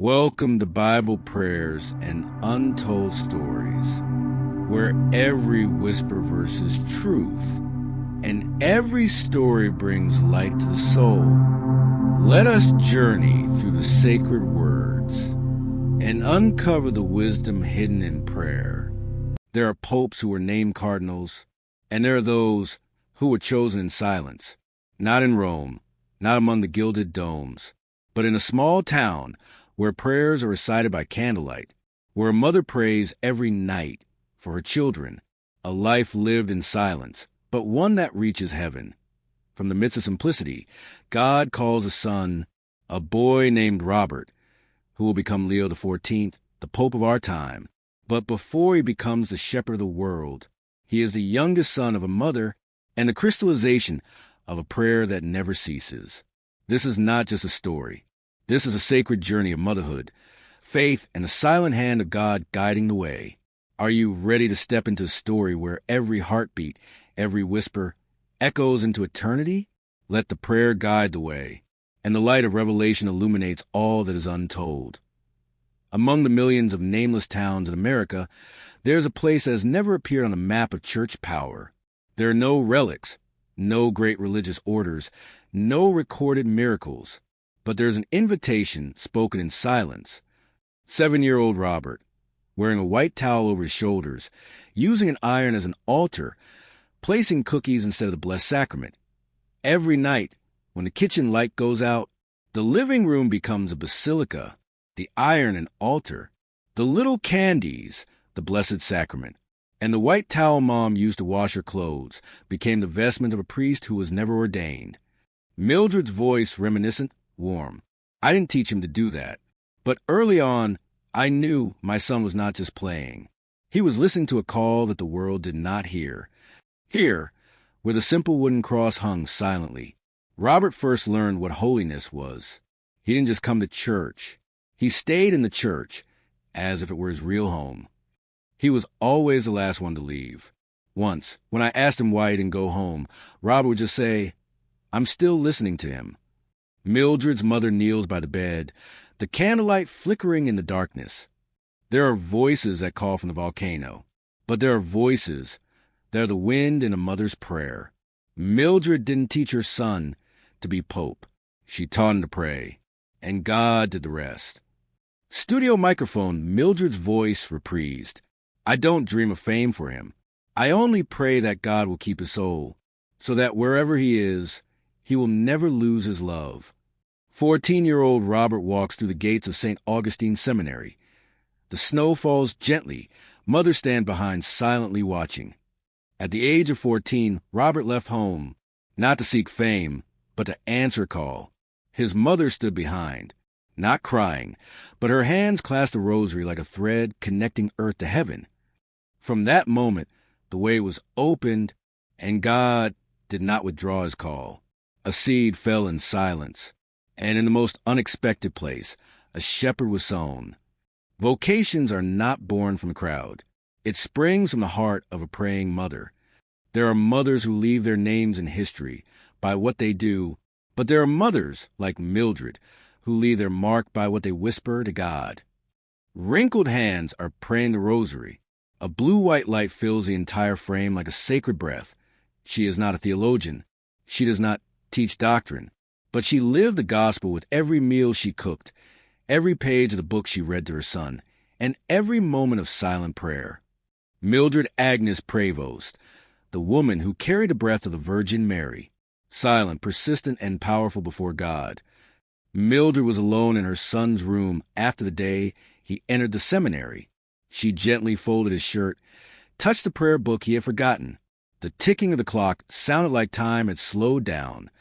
Welcome to Bible Prayers and Untold Stories, where every whisper verse is truth, and every story brings light to the soul. Let us journey through the sacred words and uncover the wisdom hidden in prayer. There are popes who were named cardinals, and there are those who were chosen in silence, not in Rome, not among the gilded domes, but in a small town where prayers are recited by candlelight, where a mother prays every night for her children, a life lived in silence, but one that reaches heaven. From the midst of simplicity, God calls a son, a boy named Robert, who will become Leo XIV, the Pope of our time. But before he becomes the shepherd of the world, he is the youngest son of a mother and the crystallization of a prayer that never ceases. This is not just a story. This is a sacred journey of motherhood, faith, and the silent hand of God guiding the way. Are you ready to step into a story where every heartbeat, every whisper, echoes into eternity? Let the prayer guide the way, and the light of revelation illuminates all that is untold. Among the millions of nameless towns in America, there is a place that has never appeared on the map of church power. There are no relics, no great religious orders, no recorded miracles. But there's an invitation spoken in silence. 7-year-old Robert, wearing a white towel over his shoulders, using an iron as an altar, placing cookies instead of the Blessed Sacrament. Every night, when the kitchen light goes out, the living room becomes a basilica, the iron an altar, the little candies, the Blessed Sacrament, and the white towel Mom used to wash her clothes became the vestment of a priest who was never ordained. Mildred's voice reminiscent, warm. I didn't teach him to do that. But early on, I knew my son was not just playing. He was listening to a call that the world did not hear. Here, where the simple wooden cross hung silently, Robert first learned what holiness was. He didn't just come to church. He stayed in the church as if it were his real home. He was always the last one to leave. Once, when I asked him why he didn't go home, Robert would just say, "I'm still listening to him." Mildred's mother kneels by the bed, the candlelight flickering in the darkness. There are voices that call from the volcano, but there are voices that are the wind in a mother's prayer. Mildred didn't teach her son to be pope. She taught him to pray, and God did the rest. Studio microphone, Mildred's voice reprised. I don't dream of fame for him. I only pray that God will keep his soul, so that wherever he is, he will never lose his love. 14-year-old Robert walks through the gates of St. Augustine Seminary. The snow falls gently. Mothers stand behind, silently watching. At the age of 14, Robert left home, not to seek fame, but to answer a call. His mother stood behind, not crying, but her hands clasped a rosary like a thread connecting earth to heaven. From that moment, the way was opened, and God did not withdraw his call. A seed fell in silence, and in the most unexpected place, a shepherd was sown. Vocations are not born from the crowd. It springs from the heart of a praying mother. There are mothers who leave their names in history by what they do, but there are mothers, like Mildred, who leave their mark by what they whisper to God. Wrinkled hands are praying the rosary. A blue-white light fills the entire frame like a sacred breath. She is not a theologian. She does not teach doctrine, but she lived the gospel with every meal she cooked, every page of the book she read to her son, and every moment of silent prayer. Mildred Agnes Prevost, the woman who carried the breath of the Virgin Mary, silent, persistent, and powerful before God. Mildred was alone in her son's room after the day he entered the seminary. She gently folded his shirt, touched the prayer book he had forgotten. The ticking of the clock sounded like time had slowed down.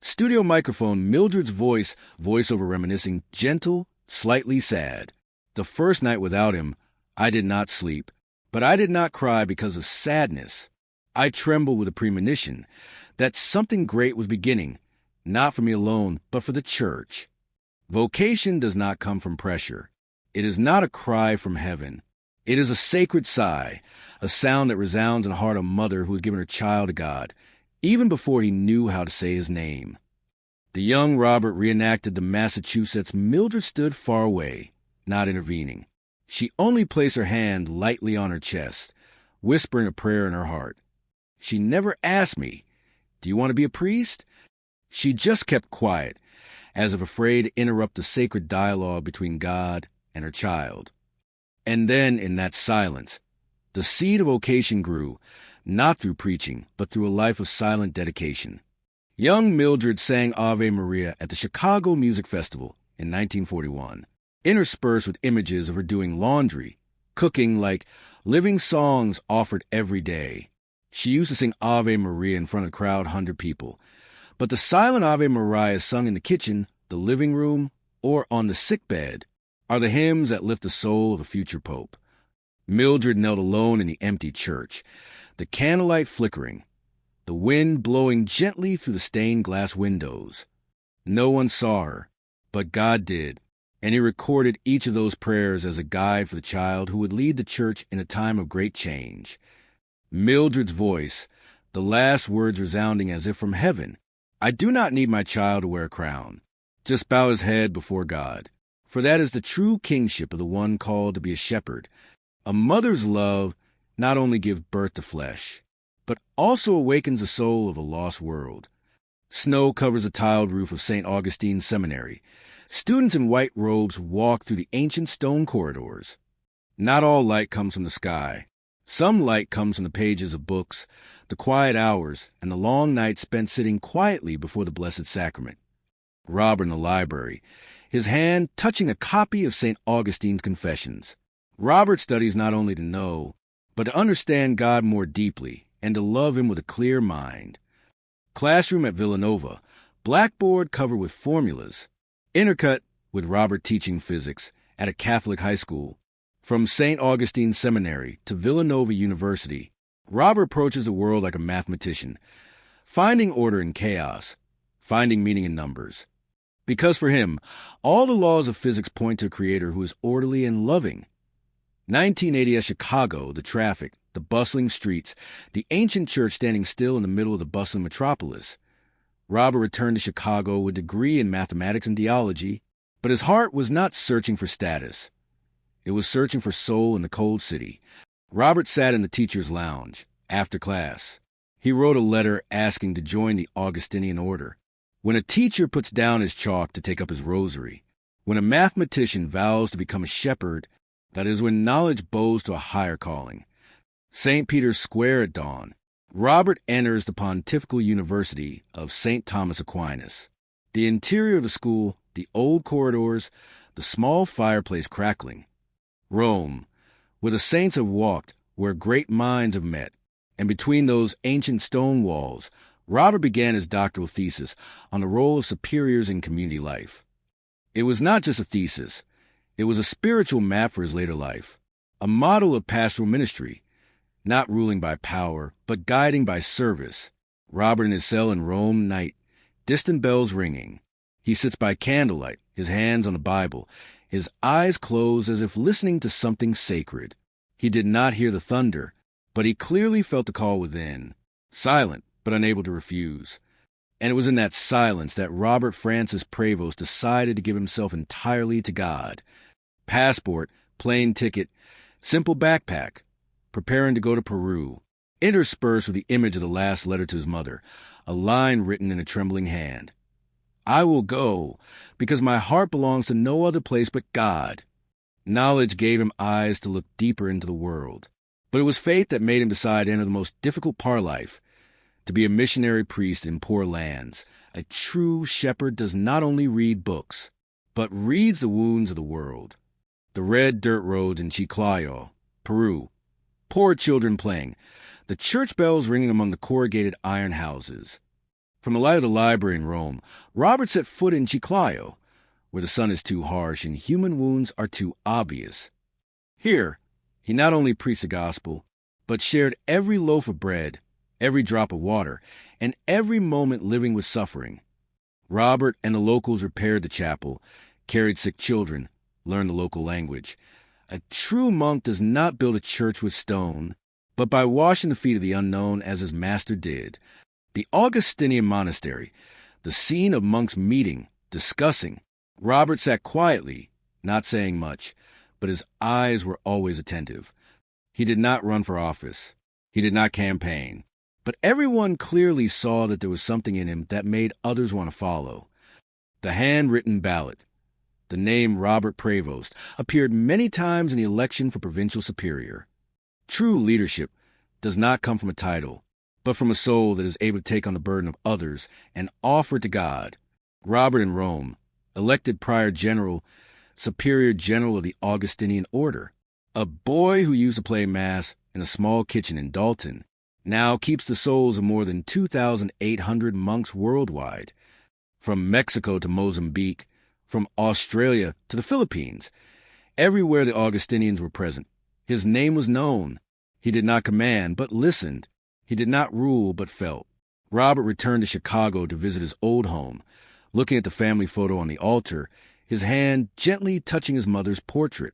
Studio microphone, Mildred's voiceover reminiscing, gentle, slightly sad. The first night without him, I did not sleep, but I did not cry because of sadness. I trembled with a premonition that something great was beginning, not for me alone, but for the church. Vocation does not come from pressure. It is not a cry from heaven. It is a sacred sigh, a sound that resounds in the heart of a mother who has given her child to God, even before he knew how to say his name. The young Robert reenacted the Massachusetts. Mildred stood far away, not intervening. She only placed her hand lightly on her chest, whispering a prayer in her heart. She never asked me, "Do you want to be a priest?" She just kept quiet, as if afraid to interrupt the sacred dialogue between God and her child. And then, in that silence, the seed of vocation grew, not through preaching, but through a life of silent dedication. Young Mildred sang Ave Maria at the Chicago Music Festival in 1941, interspersed with images of her doing laundry, cooking like living songs offered every day. She used to sing Ave Maria in front of a crowd 100 people, but the silent Ave Maria sung in the kitchen, the living room, or on the sickbed are the hymns that lift the soul of a future pope. Mildred knelt alone in the empty church, the candlelight flickering, the wind blowing gently through the stained glass windows. No one saw her, but God did, and he recorded each of those prayers as a guide for the child who would lead the church in a time of great change. Mildred's voice, the last words resounding as if from heaven, "I do not need my child to wear a crown. Just bow his head before God, for that is the true kingship of the one called to be a shepherd. A mother's love not only gives birth to flesh, but also awakens the soul of a lost world." Snow covers the tiled roof of St. Augustine's Seminary. Students in white robes walk through the ancient stone corridors. Not all light comes from the sky. Some light comes from the pages of books, the quiet hours, and the long nights spent sitting quietly before the Blessed Sacrament. Robert in the library, his hand touching a copy of St. Augustine's Confessions. Robert studies not only to know, but to understand God more deeply and to love him with a clear mind. Classroom at Villanova, blackboard covered with formulas, intercut with Robert teaching physics at a Catholic high school. From St. Augustine's Seminary to Villanova University, Robert approaches the world like a mathematician, finding order in chaos, finding meaning in numbers. Because for him, all the laws of physics point to a creator who is orderly and loving. 1980 at Chicago, the traffic, the bustling streets, the ancient church standing still in the middle of the bustling metropolis. Robert returned to Chicago with a degree in mathematics and theology, but his heart was not searching for status. It was searching for soul in the cold city. Robert sat in the teacher's lounge, after class. He wrote a letter asking to join the Augustinian order. When a teacher puts down his chalk to take up his rosary, when a mathematician vows to become a shepherd, that is when knowledge bows to a higher calling. St. Peter's Square at dawn, Robert enters the Pontifical University of St. Thomas Aquinas. The interior of the school, the old corridors, the small fireplace crackling. Rome, where the saints have walked, where great minds have met, and between those ancient stone walls, Robert began his doctoral thesis on the role of superiors in community life. It was not just a thesis. It was a spiritual map for his later life, a model of pastoral ministry, not ruling by power, but guiding by service. Robert in his cell in Rome night, distant bells ringing. He sits by candlelight, his hands on the Bible, his eyes closed as if listening to something sacred. He did not hear the thunder, but he clearly felt the call within, silent but unable to refuse. And it was in that silence that Robert Francis Prevost decided to give himself entirely to God. Passport, plane ticket, simple backpack, preparing to go to Peru, interspersed with the image of the last letter to his mother, a line written in a trembling hand. "I will go, because my heart belongs to no other place but God." Knowledge gave him eyes to look deeper into the world. But it was faith that made him decide to enter the most difficult part of life, to be a missionary priest in poor lands. A true shepherd does not only read books, but reads the wounds of the world. The red dirt roads in Chiclayo, Peru, poor children playing, the church bells ringing among the corrugated iron houses. From the light of the library in Rome, Robert set foot in Chiclayo, where the sun is too harsh and human wounds are too obvious. Here, he not only preached the gospel, but shared every loaf of bread, every drop of water, and every moment living with suffering. Robert and the locals repaired the chapel, carried sick children, learned the local language. A true monk does not build a church with stone, but by washing the feet of the unknown as his master did. The Augustinian monastery, The scene of monks meeting, discussing. Robert sat quietly, not saying much, but his eyes were always attentive. He did not run for office. He did not campaign. But everyone clearly saw that there was something in him that made others want to follow. The handwritten ballot, the name Robert Prevost, appeared many times in the election for provincial superior. True leadership does not come from a title, but from a soul that is able to take on the burden of others and offer it to God. Robert in Rome, elected prior general, superior general of the Augustinian order, a boy who used to play mass in a small kitchen in Dalton, now keeps the souls of more than 2,800 monks worldwide, from Mexico to Mozambique, from Australia to the Philippines. Everywhere the Augustinians were present, his name was known. He did not command, but listened. He did not rule, but felt. Robert returned to Chicago to visit his old home, looking at the family photo on the altar, his hand gently touching his mother's portrait.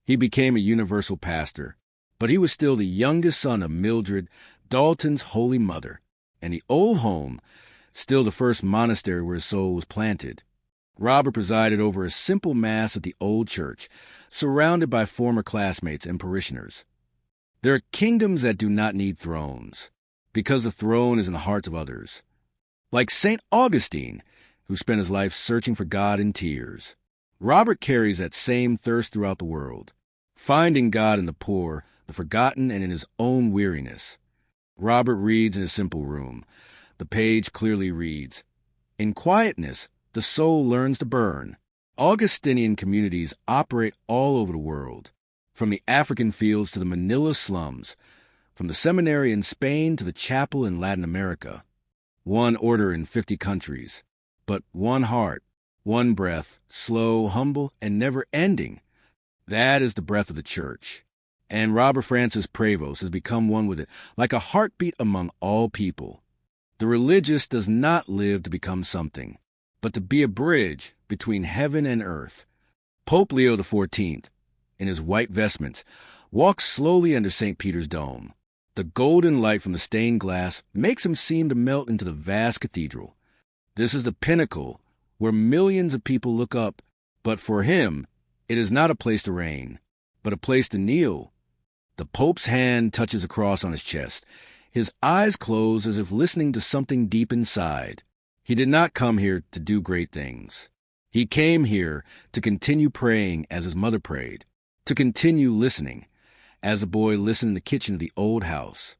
He became a universal pastor, but he was still the youngest son of Mildred, Dalton's holy mother, and the old home, still the first monastery where his soul was planted. Robert presided over a simple mass at the old church, surrounded by former classmates and parishioners. There are kingdoms that do not need thrones, because the throne is in the hearts of others. Like St. Augustine, who spent his life searching for God in tears. Robert carries that same thirst throughout the world, finding God in the poor, the forgotten, and in his own weariness. Robert reads in a simple room. The page clearly reads, "In quietness, the soul learns to burn." Augustinian communities operate all over the world, from the African fields to the Manila slums, from the seminary in Spain to the chapel in Latin America. One order in 50 countries, but one heart, one breath, slow, humble, and never-ending. That is the breath of the Church. And Robert Francis Prevost has become one with it, like a heartbeat among all people. The religious does not live to become something, but to be a bridge between heaven and earth. Pope Leo XIV, in his white vestments, walks slowly under St. Peter's dome. The golden light from the stained glass makes him seem to melt into the vast cathedral. This is the pinnacle where millions of people look up, but for him, it is not a place to reign, but a place to kneel. The Pope's hand touches a cross on his chest. His eyes close as if listening to something deep inside. He did not come here to do great things. He came here to continue praying as his mother prayed, to continue listening, as the boy listened in the kitchen of the old house.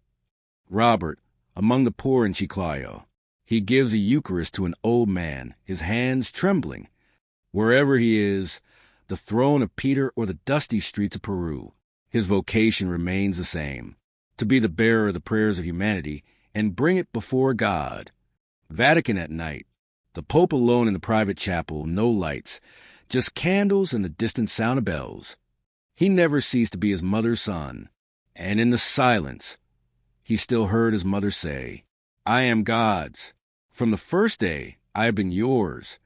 Robert, among the poor in Chiclayo, he gives a Eucharist to an old man, his hands trembling. Wherever he is, the throne of Peter or the dusty streets of Peru, his vocation remains the same, to be the bearer of the prayers of humanity and bring it before God. Vatican at night, the Pope alone in the private chapel, no lights, just candles and the distant sound of bells. He never ceased to be his mother's son, and in the silence, he still heard his mother say, "I am God's. From the first day, I have been yours.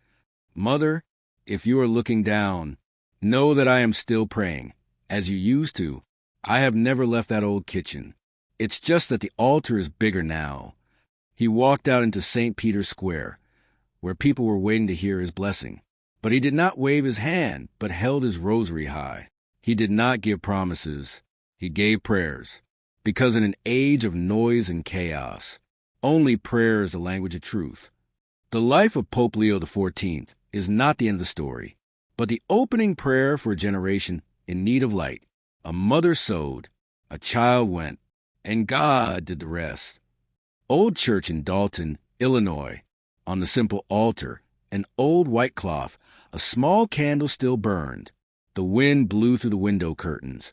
Mother, if you are looking down, know that I am still praying, as you used to. I have never left that old kitchen. It's just that the altar is bigger now." He walked out into St. Peter's Square, where people were waiting to hear his blessing. But he did not wave his hand, but held his rosary high. He did not give promises. He gave prayers. Because in an age of noise and chaos, only prayer is the language of truth. The life of Pope Leo XIV is not the end of the story, but the opening prayer for a generation in need of light. A mother sowed, a child went, and God did the rest. Old church in Dalton, Illinois. On the simple altar, an old white cloth, a small candle still burned. The wind blew through the window curtains,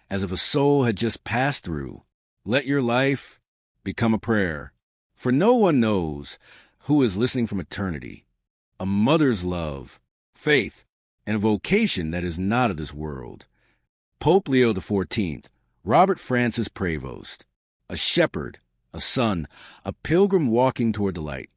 as if a soul had just passed through. Let your life become a prayer, for no one knows who is listening from eternity. A mother's love, faith, and a vocation that is not of this world. Pope Leo XIV, Robert Francis Prevost, a shepherd, a son, a pilgrim walking toward the light.